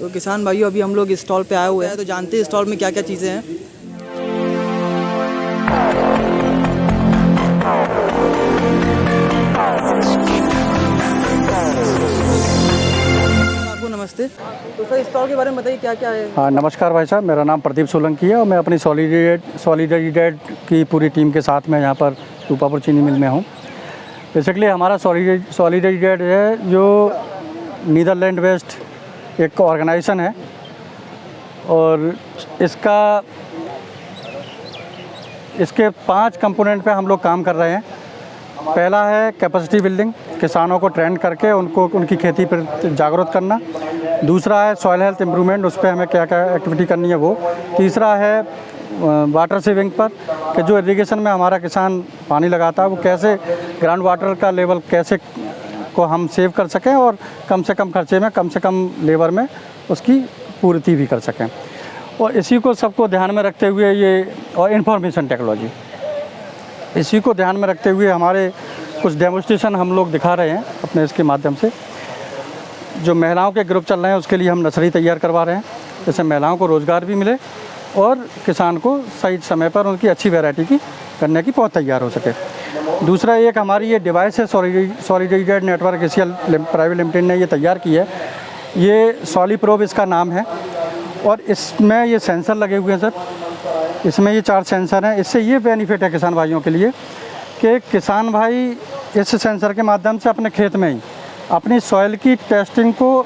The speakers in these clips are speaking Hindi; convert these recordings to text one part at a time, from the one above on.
तो किसान भाइयों अभी हम लोग स्टॉल पे आए हुए हैं, तो जानते हैं स्टॉल में क्या क्या चीज़ें हैं। आपको नमस्ते। तो सर स्टॉल के बारे में बताइए क्या क्या है। हाँ नमस्कार भाई साहब, मेरा नाम प्रदीप सोलंकी है और मैं अपनी सॉलिडरिडेट की पूरी टीम के साथ में यहाँ पर रूपापुर चीनी मिल में हूँ। बेसिकली हमारा सॉलिडरिडेट है जो नीदरलैंड वेस्ट एक ऑर्गेनाइजेशन है और इसके 5 कंपोनेंट पे हम लोग काम कर रहे हैं। पहला है कैपेसिटी बिल्डिंग, किसानों को ट्रेन करके उनकी खेती पर जागरूक करना। दूसरा है सॉइल हेल्थ इम्प्रूवमेंट, उस पर हमें क्या क्या एक्टिविटी करनी है वो। तीसरा है वाटर सेविंग पर, कि जो इरिगेशन में हमारा किसान पानी लगाता है वो कैसे ग्राउंड वाटर का लेवल कैसे को हम सेव कर सकें और कम से कम खर्चे में कम से कम लेबर में उसकी पूर्ति भी कर सकें। और इसी को सबको ध्यान में रखते हुए और इंफॉर्मेशन टेक्नोलॉजी, इसी को ध्यान में रखते हुए हमारे कुछ डेमोन्स्ट्रेशन हम लोग दिखा रहे हैं अपने इसके माध्यम से। जो महिलाओं के ग्रुप चल रहे हैं उसके लिए हम नर्सरी तैयार करवा रहे हैं, जिससे महिलाओं को रोज़गार भी मिले और किसान को सही समय पर उनकी अच्छी वैरायटी की करने की पहुँच तैयार हो सके। दूसरा एक हमारी ये डिवाइस है सॉलिडरिडेट नेटवर्क एशिया प्राइवेट लिमिटेड ने ये तैयार की है। ये सॉलीप्रोब इसका नाम है और इसमें ये सेंसर लगे हुए हैं सर। इसमें ये 4 सेंसर हैं। इससे ये बेनिफिट है किसान भाइयों के लिए कि किसान भाई इस सेंसर के माध्यम से अपने खेत में ही अपनी सॉइल की टेस्टिंग को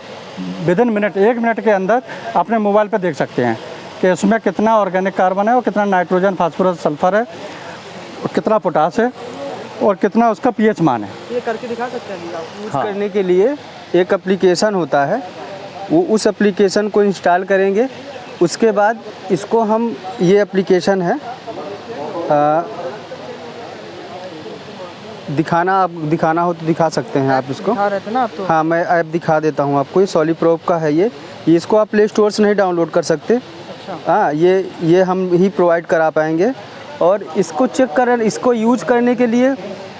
विदिन मिनट 1 मिनट के अंदर अपने मोबाइल पर देख सकते हैं कि इसमें कितना ऑर्गेनिक कार्बन है और कितना नाइट्रोजन, फास्फोरस, सल्फर है और कितना पोटास है और कितना उसका पीएच मान है। ये करके दिखा सकते हैं आप। यूज़ करने के लिए एक एप्लीकेशन होता है, वो उस एप्लीकेशन को इंस्टॉल करेंगे। उसके बाद इसको हम ये एप्लीकेशन है दिखाना हो तो दिखा सकते हैं आप इसको। दिखा रहे थे ना आप तो। हाँ मैं ऐप दिखा देता हूँ आपको। ये सॉलीप्रोब का है ये इसको आप प्ले स्टोर से नहीं डाउनलोड कर सकते। अच्छा। हाँ ये हम ही प्रोवाइड करा पाएंगे। और इसको यूज करने के लिए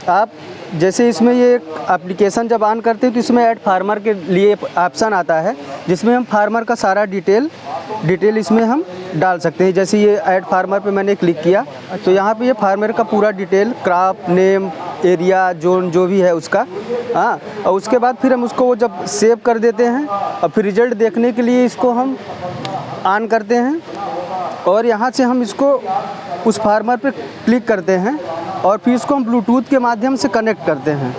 आप जैसे इसमें ये एप्लीकेशन जब ऑन करते हैं तो इसमें ऐड फार्मर के लिए ऑप्शन आता है, जिसमें हम फार्मर का सारा डिटेल इसमें हम डाल सकते हैं। जैसे ये ऐड फार्मर पे मैंने क्लिक किया तो यहाँ पे ये फार्मर का पूरा detail, crop name, area, zone जो भी है उसका। हाँ, और उसके बाद फिर हम उसको वो जब सेव कर देते हैं और फिर रिजल्ट देखने के लिए इसको हम ऑन करते हैं और यहाँ से हम इसको उस फार्मर पे क्लिक करते हैं और फिर इसको हम ब्लूटूथ के माध्यम से कनेक्ट करते हैं,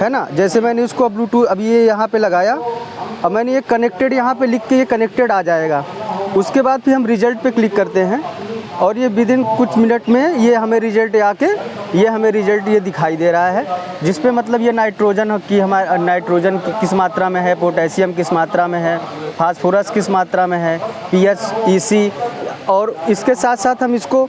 है ना। जैसे मैंने इसको ब्लूटूथ अब ये यहाँ पे लगाया और मैंने ये कनेक्टेड यहाँ पे लिख के ये कनेक्टेड आ जाएगा। उसके बाद फिर हम रिजल्ट पे क्लिक करते हैं और ये विदिन कुछ मिनट में ये हमें रिजल्ट ये दिखाई दे रहा है, जिस पे मतलब ये नाइट्रोजन की हमारा नाइट्रोजन किस मात्रा में है, पोटेशियम किस मात्रा में है, फास्फोरस किस मात्रा में है, पीएच, ईसी। और इसके साथ साथ हम इसको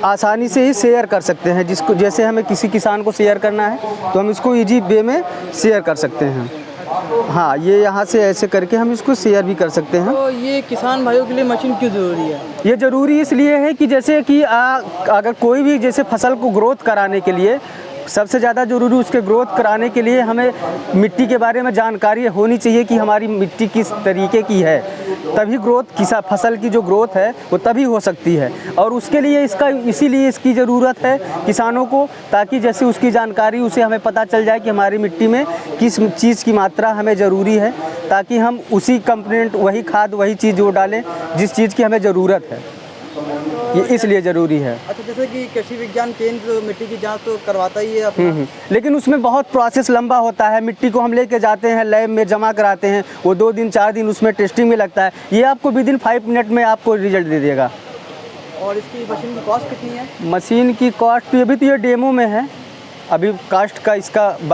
आसानी से ही शेयर कर सकते हैं। जैसे हमें किसी किसान को शेयर करना है तो हम इसको ईजी वे में शेयर कर सकते हैं। हाँ, ये यहाँ से ऐसे करके हम इसको शेयर भी कर सकते हैं। तो ये किसान भाइयों के लिए मशीन क्यों ज़रूरी है? ये ज़रूरी इसलिए है कि जैसे कि अगर कोई भी जैसे फसल को ग्रोथ कराने के लिए सबसे ज़्यादा ज़रूरी उसके ग्रोथ कराने के लिए हमें मिट्टी के बारे में जानकारी होनी चाहिए कि हमारी मिट्टी किस तरीके की है, तभी फसल की जो ग्रोथ है वो तभी हो सकती है। और उसके लिए इसीलिए इसकी ज़रूरत है किसानों को, ताकि जैसे उसकी जानकारी उसे हमें पता चल जाए कि हमारी मिट्टी में किस चीज़ की मात्रा हमें ज़रूरी है, ताकि हम उसी कंपोनेंट, वही खाद, वही चीज़ वो डालें जिस चीज़ की हमें ज़रूरत है। ये इसलिए ज़रूरी है। अच्छा, जैसे कि कृषि विज्ञान केंद्र मिट्टी की जांच तो करवाता ही है अपना। लेकिन उसमें बहुत प्रोसेस लंबा होता है। मिट्टी को हम लेके जाते हैं, लैब में जमा कराते हैं, वो 2 दिन 4 दिन उसमें टेस्टिंग में लगता है। ये आपको विदिन 5 मिनट में आपको रिजल्ट दे देगा। और इसकी मशीन की कॉस्ट कितनी है? मशीन की कॉस्ट अभी तो ये डेमो में है, अभी कास्ट का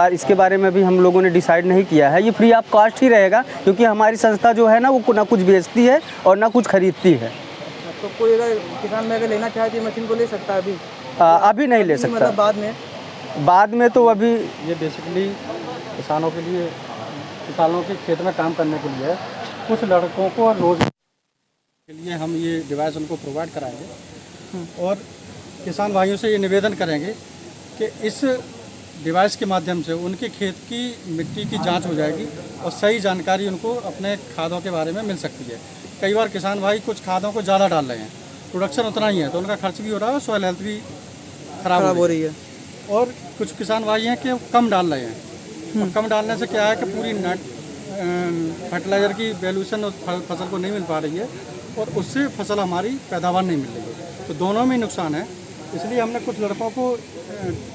इसके बारे में भी हम लोगों ने डिसाइड नहीं किया है। ये फ्री ऑफ कॉस्ट ही रहेगा, क्योंकि हमारी संस्था जो है ना वो ना कुछ बेचती है और ना कुछ खरीदती है। तो कोई अगर किसान में अगर लेना चाहे तो मशीन को ले सकता है? अभी नहीं ले सकता, मतलब बाद में तो अभी ये बेसिकली किसानों के लिए, किसानों के खेत में काम करने के लिए, कुछ लड़कों को रोज के लिए हम ये डिवाइस उनको प्रोवाइड कराएंगे। और किसान भाइयों से ये निवेदन करेंगे कि इस डिवाइस के माध्यम से उनके खेत की मिट्टी की जांच हो जाएगी और सही जानकारी उनको अपने खादों के बारे में मिल सकती है। कई बार किसान भाई कुछ खादों को ज़्यादा डाल रहे हैं, प्रोडक्शन उतना ही है तो उनका खर्च भी हो रहा है और सॉइल हेल्थ भी खराब हो रही है। और कुछ किसान भाई हैं कि कम डाल रहे हैं, और कम डालने से क्या है कि पूरी फर्टिलाइज़र की वैल्यूशन उस फसल को नहीं मिल पा रही है और उससे फसल हमारी पैदावार नहीं मिल रही है, तो दोनों में नुकसान है। इसलिए हमने कुछ लड़कों को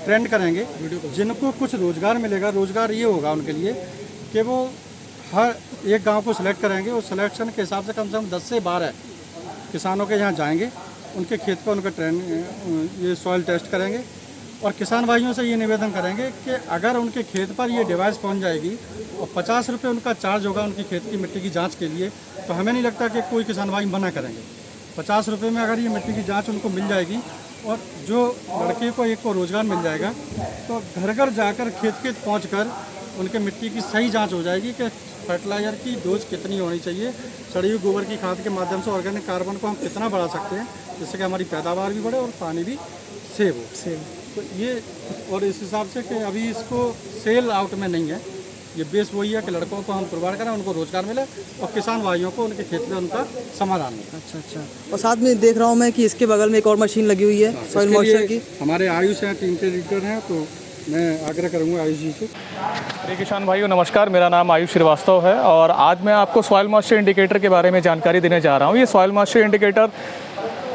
ट्रेंड करेंगे जिनको कुछ रोज़गार मिलेगा। रोज़गार ये होगा उनके लिए कि वो हर एक गांव को सिलेक्ट करेंगे, उस सिलेक्शन के हिसाब से कम 10 से 12 किसानों के यहाँ जाएंगे, उनके खेत पर उनका ये सॉइल टेस्ट करेंगे और किसान भाइयों से ये निवेदन करेंगे कि अगर उनके खेत पर ये डिवाइस पहुँच जाएगी और 50 रुपये उनका चार्ज होगा उनकी खेत की मिट्टी की जाँच के लिए, तो हमें नहीं लगता कि कोई किसान भाई मना करेंगे। 50 रुपये में अगर ये मिट्टी की जाँच उनको मिल जाएगी और जो लड़के को एक को रोज़गार मिल जाएगा, तो घर घर जाकर खेत पहुँच कर उनके मिट्टी की सही जांच हो जाएगी कि फर्टिलाइज़र की डोज कितनी होनी चाहिए, सड़ी हुई गोबर की खाद के माध्यम से ऑर्गेनिक कार्बन को हम कितना बढ़ा सकते हैं जिससे कि हमारी पैदावार भी बढ़े और पानी भी सेव हो। तो ये और इस हिसाब से कि अभी इसको सेल आउट में नहीं है, ये बेस वही है कि लड़कों को हम प्रोवाइड करें, उनको रोज़गार मिले और किसान भाइयों को उनके खेत में उनका समाधान मिले। अच्छा। और साथ में देख रहा हूँ मैं कि इसके बगल में एक और मशीन लगी हुई है सॉइल मॉइस्चर की। हमारे आयुष हैं, टीम के लीडर हैं, तो मैं आग्रह करूँगा आयुष जी से। मेरे किसान भाइयों नमस्कार, मेरा नाम आयुष श्रीवास्तव है और आज मैं आपको सॉइल मॉइस्चर इंडिकेटर के बारे में जानकारी देने जा रहा हूँ। ये सॉइल मॉइस्चर इंडिकेटर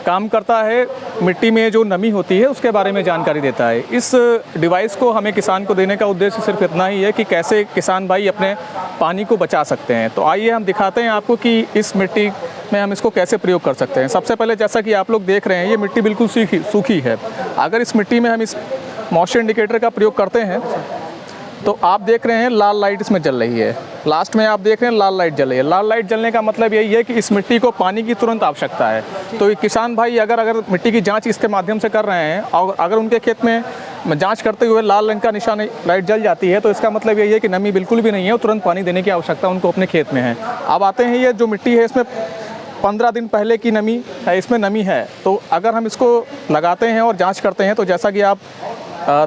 काम करता है, मिट्टी में जो नमी होती है उसके बारे में जानकारी देता है। इस डिवाइस को हमें किसान को देने का उद्देश्य सिर्फ इतना ही है कि कैसे किसान भाई अपने पानी को बचा सकते हैं। तो आइए हम दिखाते हैं आपको कि इस मिट्टी में हम इसको कैसे प्रयोग कर सकते हैं। सबसे पहले जैसा कि आप लोग देख रहे हैं, ये मिट्टी बिल्कुल सूखी है। अगर इस मिट्टी में हम इस मॉइस्चर इंडिकेटर का प्रयोग करते हैं तो आप देख रहे हैं लाल लाइट इसमें जल रही है। लास्ट में आप देख रहे हैं लाल लाइट जल रही है। लाल लाइट जलने का मतलब यही है कि इस मिट्टी को पानी की तुरंत आवश्यकता है। तो किसान भाई अगर मिट्टी की जांच इसके माध्यम से कर रहे हैं और अगर उनके खेत में जांच करते हुए लाल रंग का निशान लाइट जल जाती है तो इसका मतलब यही है कि नमी बिल्कुल भी नहीं है, तुरंत पानी देने की आवश्यकता उनको अपने खेत में है। अब आते हैं, ये जो मिट्टी है इसमें 15 दिन पहले की नमी है, इसमें नमी है। तो अगर हम इसको लगाते हैं और जाँच करते हैं तो जैसा कि आप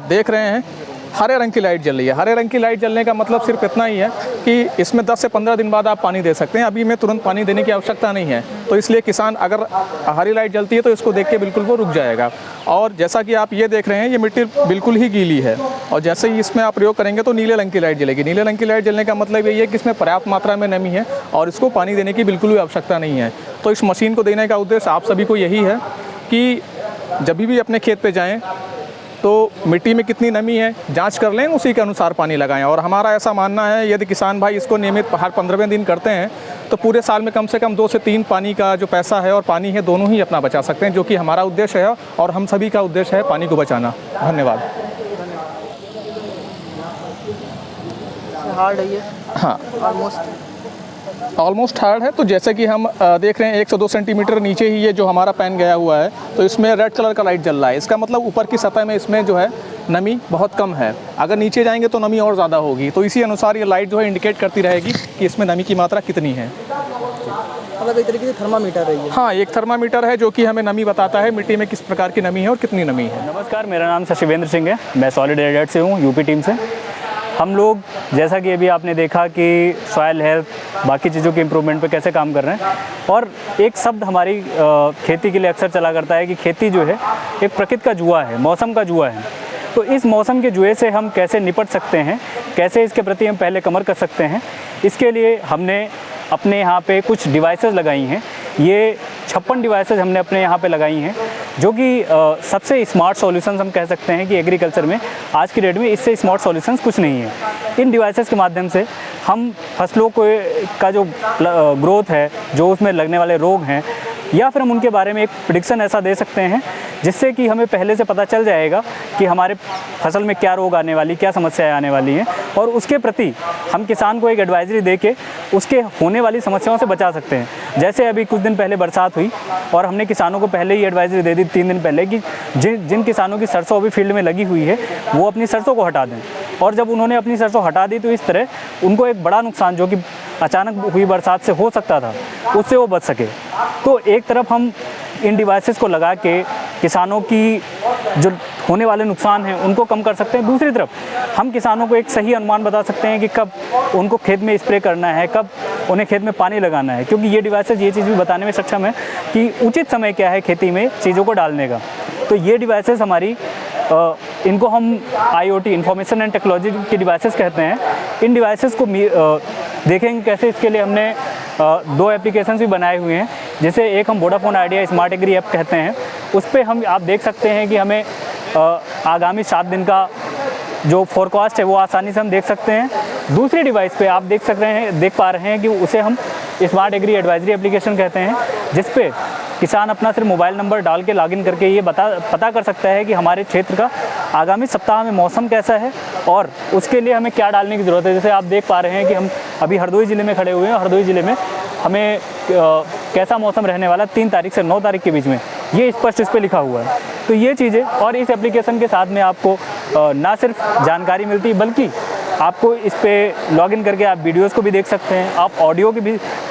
देख रहे हैं हरे रंग की लाइट जल रही है। हरे रंग की लाइट जलने का मतलब सिर्फ इतना ही है कि इसमें 10 से 15 दिन बाद आप पानी दे सकते हैं, अभी में तुरंत पानी देने की आवश्यकता नहीं है। तो इसलिए किसान अगर हरी लाइट जलती है तो इसको देख के बिल्कुल वो रुक जाएगा। और जैसा कि आप ये देख रहे हैं, ये मिट्टी बिल्कुल ही गीली है और जैसे ही इसमें आप प्रयोग करेंगे तो नीले रंग की लाइट जलेगी। नीले रंग की लाइट जलने का मतलब यही है कि इसमें पर्याप्त मात्रा में नमी है और इसको पानी देने की बिल्कुल भी आवश्यकता नहीं है। तो इस मशीन को देने का उद्देश्य आप सभी को यही है कि जब भी अपने खेत पे जाएं तो मिट्टी में कितनी नमी है जांच कर लें, उसी के अनुसार पानी लगाएं। और हमारा ऐसा मानना है यदि किसान भाई इसको नियमित हर 15वें दिन करते हैं तो पूरे साल में कम से कम 2 से 3 पानी का जो पैसा है और पानी है दोनों ही अपना बचा सकते हैं, जो कि हमारा उद्देश्य है और हम सभी का उद्देश्य है पानी को बचाना। धन्यवाद। हार्ड है ये? हाँ, ऑलमोस्ट हार्ड है। तो जैसे कि हम देख रहे हैं 1 से 2 सेंटीमीटर नीचे ही ये जो हमारा पेन गया हुआ है, तो इसमें रेड कलर का लाइट जल रहा है। इसका मतलब ऊपर की सतह में इसमें जो है नमी बहुत कम है। अगर नीचे जाएंगे तो नमी और ज़्यादा होगी। तो इसी अनुसार ये लाइट जो है इंडिकेट करती रहेगी कि इसमें नमी की मात्रा कितनी है। मतलब एक तरीके से थर्मामीटर है ये? हाँ, एक थर्मामीटर है जो कि हमें नमी बताता है, मिट्टी में किस प्रकार की नमी है और कितनी नमी है। नमस्कार, मेरा नाम शशिवेंद्र सिंह है, मैं सॉलिड एडेड से हूँ, यूपी टीम से। हम लोग जैसा कि अभी आपने देखा कि सॉइल हेल्थ बाकी चीज़ों के इम्प्रूवमेंट पे कैसे काम कर रहे हैं, और एक शब्द हमारी खेती के लिए अक्सर चला करता है कि खेती जो है एक प्रकृति का जुआ है, मौसम का जुआ है। तो इस मौसम के जुए से हम कैसे निपट सकते हैं, कैसे इसके प्रति हम पहले कमर कर सकते हैं, इसके लिए हमने अपने यहाँ पे कुछ डिवाइसेस लगाई हैं। ये 56 डिवाइसेस हमने अपने यहाँ पे लगाई हैं, जो कि सबसे स्मार्ट सॉल्यूशंस हम कह सकते हैं कि एग्रीकल्चर में आज की डेट में इससे स्मार्ट सॉल्यूशंस कुछ नहीं है। इन डिवाइसेस के माध्यम से हम फसलों को का जो ग्रोथ है, जो उसमें लगने वाले रोग हैं, या फिर हम उनके बारे में एक प्रेडिक्शन ऐसा दे सकते हैं जिससे कि हमें पहले से पता चल जाएगा कि हमारे फसल में क्या रोग आने वाली, क्या समस्याएं आने वाली हैं, और उसके प्रति हम किसान को एक एडवाइजरी दे के उसके होने वाली समस्याओं से बचा सकते हैं। जैसे अभी कुछ दिन पहले बरसात हुई और हमने किसानों को पहले ही एडवाइजरी दे दी 3 दिन पहले कि जिन किसानों की सरसों अभी फील्ड में लगी हुई है वो अपनी सरसों को हटा दें। और जब उन्होंने अपनी सरसों हटा दी तो इस तरह उनको एक बड़ा नुकसान जो कि अचानक हुई बरसात से हो सकता था, उससे वो बच सके। तो एक तरफ हम इन डिवाइसेस को लगा के किसानों की जो होने वाले नुकसान हैं उनको कम कर सकते हैं। दूसरी तरफ हम किसानों को एक सही अनुमान बता सकते हैं कि कब उनको खेत में स्प्रे करना है, कब उन्हें खेत में पानी लगाना है, क्योंकि ये डिवाइसेस ये चीज़ भी बताने में सक्षम है कि उचित समय क्या है खेती में चीज़ों को डालने का। तो ये डिवाइसेस हमारी इनको हम IoT इंफॉर्मेशन एंड टेक्नोलॉजी के डिवाइसेस कहते हैं। इन डिवाइसेस को देखेंगे कैसे, इसके लिए हमने 2 एप्लीकेशंस भी बनाए हुए हैं। जैसे एक हम Vodafone Idea smart agri app कहते हैं, उस पर हम आप देख सकते हैं कि हमें आगामी 7 दिन का जो फोरकास्ट है वो आसानी से हम देख सकते हैं। दूसरी डिवाइस पे आप देख पा रहे हैं कि उसे हम स्मार्ट एग्री एडवाइजरी एप्लीकेशन कहते हैं, जिस पे किसान अपना सिर्फ मोबाइल नंबर डाल के लॉगिन करके ये पता कर सकता है कि हमारे क्षेत्र का आगामी सप्ताह में मौसम कैसा है और उसके लिए हमें क्या डालने की ज़रूरत है। जैसे आप देख पा रहे हैं कि हम अभी हरदोई ज़िले में खड़े हुए हैं। हरदोई ज़िले में हमें कैसा मौसम रहने वाला 3 तारीख से 9 तारीख के बीच में, ये स्पष्ट इस पर लिखा हुआ है। तो ये चीज़ें, और इस एप्लीकेशन के साथ में आपको ना सिर्फ जानकारी मिलती बल्कि आपको इस पर लॉगिन करके आप वीडियोस को भी देख सकते हैं, आप ऑडियो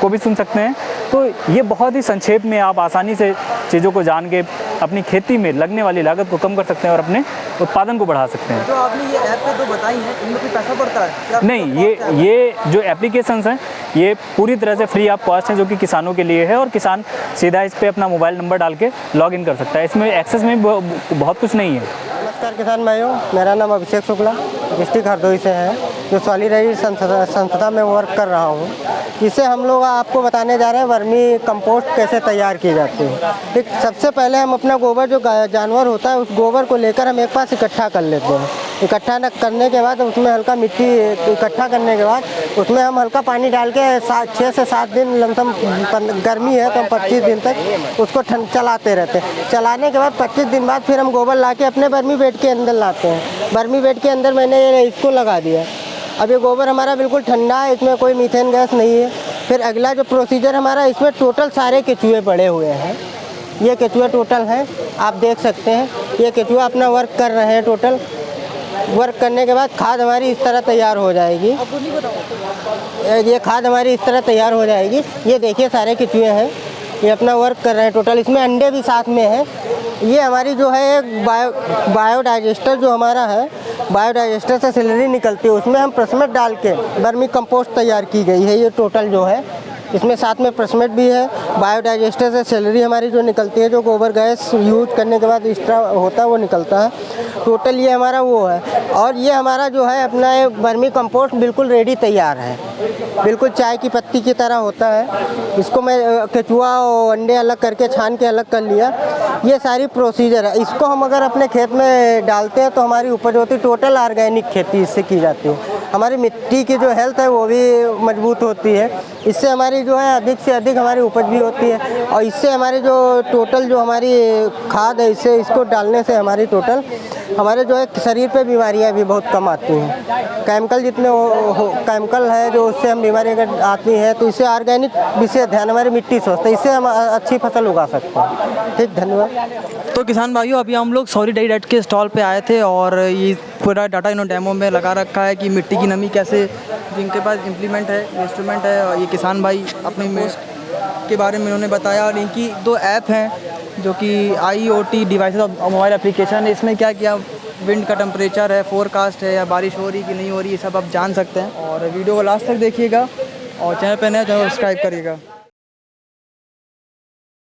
को भी सुन सकते हैं। तो ये बहुत ही संक्षेप में आप आसानी से चीज़ों को जान के अपनी खेती में लगने वाली लागत को कम कर सकते हैं और अपने उत्पादन को बढ़ा सकते हैं। जो आपने ये ऐप पे तो बताई है, इनमें कोई पैसा पड़ता है क्या? नहीं, ये जो एप्लीकेशंस हैं ये पूरी तरह से फ्री ऑफ कॉस्ट हैं, जो कि किसानों के लिए है और किसान सीधा इस पर अपना मोबाइल नंबर डाल के लॉगिन कर सकता है। इसमें एक्सेस में बहुत कुछ नहीं है। नमस्कार किसान भाइयों, मेरा नाम अभिषेक शुक्ला डिस्ट्रिक्ट हरदोई से है, जो सॉलिडरी संस्था में वर्क कर रहा हूँ। इससे हम लोग आपको बताने जा रहे हैं वर्मी कंपोस्ट कैसे तैयार की जाती है। ठीक, सबसे पहले हम अपना गोबर जो जानवर होता है उस गोबर को लेकर हम एक पास इकट्ठा कर लेते हैं। इकट्ठा करने के बाद उसमें हल्का मिट्टी इकट्ठा करने के बाद उसमें हम हल्का पानी डाल के 6 से 7 दिन लमसम, गर्मी है तो हम 25 दिन तक उसको चलाते रहते हैं। चलाने के बाद 25 दिन बाद फिर हम गोबर ला के अपने वर्मी बेड के अंदर लाते हैं। वर्मी बेड के अंदर मैंने इसको लगा दिया। अब ये गोबर हमारा बिल्कुल ठंडा है, इसमें कोई मीथेन गैस नहीं है। फिर अगला जो प्रोसीजर हमारा, इसमें टोटल सारे केचुए पड़े हुए हैं। ये केचुए टोटल हैं, आप देख सकते हैं। ये केचुआ अपना वर्क कर रहे हैं। टोटल वर्क करने के बाद खाद हमारी इस तरह तैयार हो जाएगी। ये खाद हमारी इस तरह तैयार हो जाएगी। ये देखिए सारे केचुए हैं, ये अपना वर्क कर रहे हैं। टोटल इसमें अंडे भी साथ में हैं। ये हमारी जो है एक बायोडाइजेस्टर जो हमारा है, बायोडाइजेस्टर से स्लरी निकलती है, उसमें हम प्रसमेट डाल के वर्मी कंपोस्ट तैयार की गई है। ये टोटल जो है इसमें साथ में प्रसमेट भी है। बायोडाइजेस्टर से स्लरी हमारी जो निकलती है, जो गोबर गैस यूज करने के बाद एक्स्ट्रा होता है वो निकलता है। टोटल ये हमारा वो है। और ये हमारा जो है अपना ये वर्मी कंपोस्ट बिल्कुल रेडी तैयार है, बिल्कुल चाय की पत्ती की तरह होता है। इसको मैं केचुआ और अंडे अलग करके छान के अलग कर लिया। ये सारी प्रोसीजर है। इसको हम अगर अपने खेत में डालते हैं तो हमारी उपज होती है। टोटल ऑर्गेनिक खेती इससे की जाती है। हमारी मिट्टी की जो हेल्थ है वो भी मजबूत होती है। इससे हमारी जो है अधिक से अधिक हमारी उपज भी होती है। और इससे हमारी जो टोटल जो हमारी खाद है, इसको डालने से हमारी टोटल हमारे जो है शरीर पे बीमारियां भी बहुत कम आती हैं। केमिकल जितने केमिकल है जो उससे हम बीमारी अगर आती है तो इससे ऑर्गेनिक विशेष ध्यान हमारी मिट्टी स्वस्थ है, इससे हम अच्छी फसल उगा सकते हैं। ठीक, धन्यवाद। तो किसान भाइयों, अभी हम लोग सॉलिडरी के स्टॉल पे आए थे और ये पूरा डाटा इन्होंने डेमो में लगा रखा है कि मिट्टी की नमी कैसे, जिनके पास इम्प्लीमेंट है, इंस्ट्रूमेंट है। और ये किसान भाई अपने के बारे में उन्होंने बताया। और इनकी 2 ऐप हैं जो कि IoT डिवाइसेस और मोबाइल एप्लीकेशन है। इसमें क्या किया, विंड का टेम्परेचर है, फोरकास्ट है, या बारिश हो रही कि नहीं हो रही, ये सब आप जान सकते हैं। और वीडियो को लास्ट तक देखिएगा और चैनल पर नए चैनल सब्सक्राइब करिएगा।